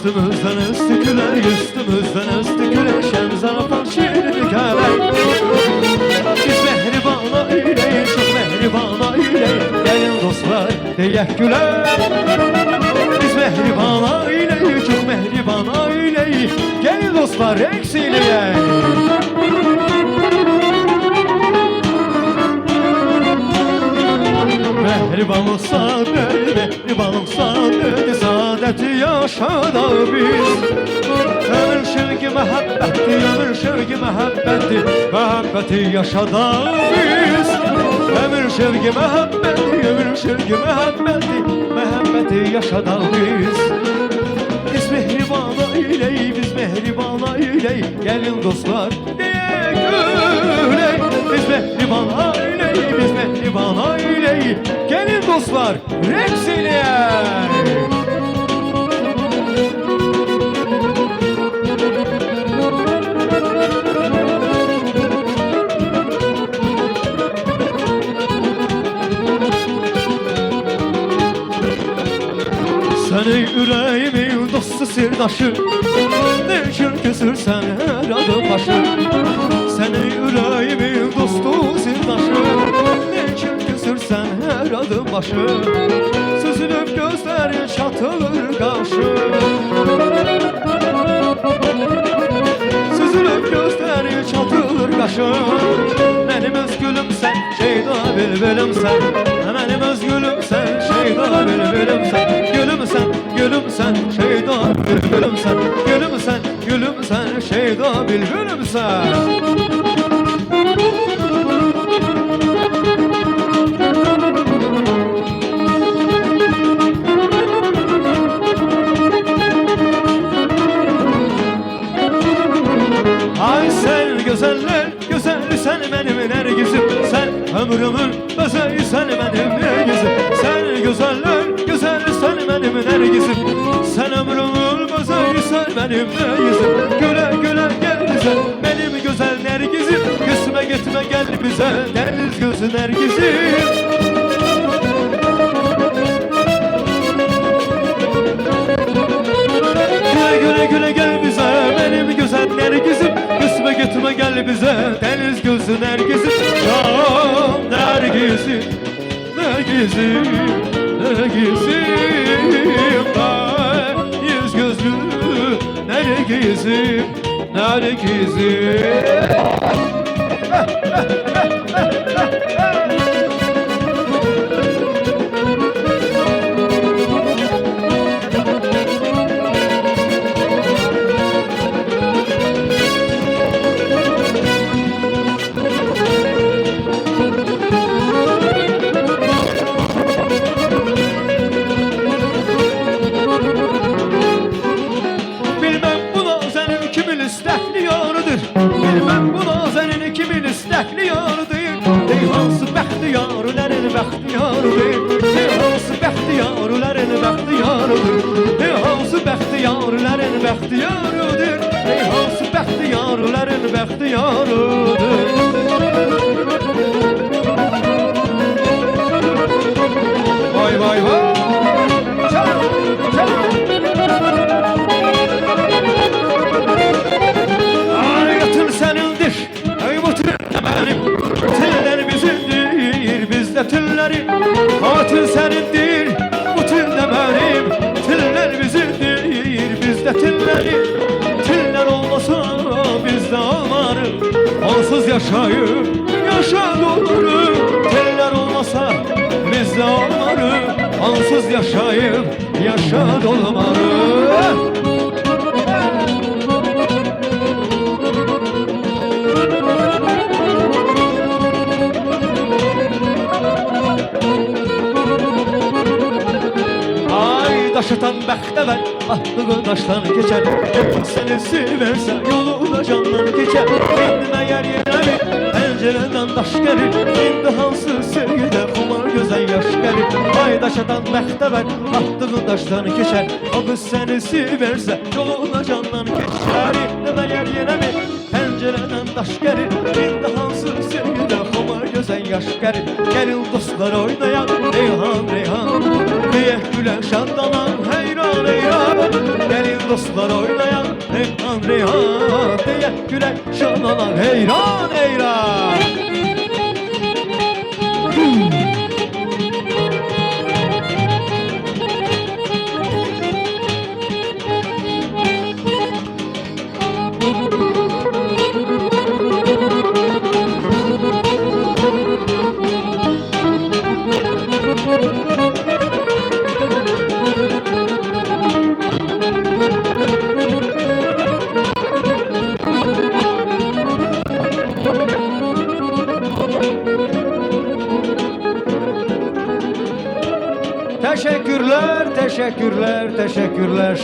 Üstümüzden üstüküler, üstümüzden üstüküleşen zarafan şiirini keler. Biz mehribana eyleyin, çok mehribana eyleyin, gelin dostlar deyek güler. Biz mehribana eyleyin, çok mehribana eyleyin, gelin dostlar reks eyleyin. Mehriban olsan öyle, mehriban olsan öyle, saadeti yaşada biz. Ömür şevki mehabbeti, ömür şevki mehabbeti, mehabbeti yaşada biz. Ömür şevki mehabbeti, ömür şevki mehabbeti, mehabbeti yaşada biz. Biz mehribana eyley, biz mehribana eyley, gelin dostlar diyek öyley. Biz mehribana eyley, biz mehribana eyley, gelin dostlar reks eyley. Seni yüreğimin dostu sirdaşı, ne için küsürsen her adım başı. Seni yüreğimin dostu sirdaşı, ne için küsürsen her adım başı. Süzülüp gözlerin çatılır karşı, süzülüp gözlerin çatılır kaşı. Benim özgülüm sen, şeyda bülbülüm sen. Benim özgülüm sen, şeyda bülbülüm sen. Gülüm sen, gülüm sen, şeyda bülbülüm sen. Gülüm sen, gülüm sen, şeyda bülbülüm sen. Ay sen güzeller, güzel sen benim nergizim. Sen ömrümün bezeyi, sen benim nergizim. Sen güzeller, güzel sen benim nergizim. Sen ömrümün bezeyi, sen benim nergizim. Güle güle gel bize, benim güzel nergizim. Küsme gitme gel bize, deniz gözü nergizim. Güle güle güle gel bize, benim güzel nergizim. Küsme gitme gel bize, deniz gözü nergizim. Can nergizim, nergizim, nergizim. Ben yüz gözlü nergizim, nergizim. Bilmem bu nazenin kimin istəkliyordur. Ey hansı bəxtiyarlərin bəxtiyarıdır. Ey hansı bəxtiyarlərin bəxtiyarıdır. Ey hansı bəxtiyarlərin bəxtiyarıdır. Ey hansı bəxtiyarlərin bəxtiyarıdır. Vay vay vay. Tülleri katil senindir, bu tül de benim. Tüller bizimdir, bizde tülleri. Tüller olmasa bizde olmarı, onsuz yaşayıp yaşa doğru. Tüller olmasa bizde olmarı, onsuz yaşayıp yaşa dolmarı. Daşıtan bəxtəvər, atdığı daşdan keçər. Səni seversə yoluna candan keçər. İndi məyər yenə bir pəncərədən daş gəlir. İndi hansı sevgidə xumar gözən yaş gəlir. Ay daşıtan bəxtəvər, atdığı daşdan keçər. O qız səni seversə yoluna candan keçər. İndi məyər yenə bir pəncərədən daş gəlir. İndi hansı sevgidə xumar gözən yaş gəlir. Gəlin dostlar oynayaq, Reyhan, Reyhan. Deyək gülə şadlanan heyran. heyran heyran. Gelin dostlar oynayan Reyhan Reyhan diye gülen şanalar heyran heyran. Teşekkürler, teşekkürler, teşekkürler.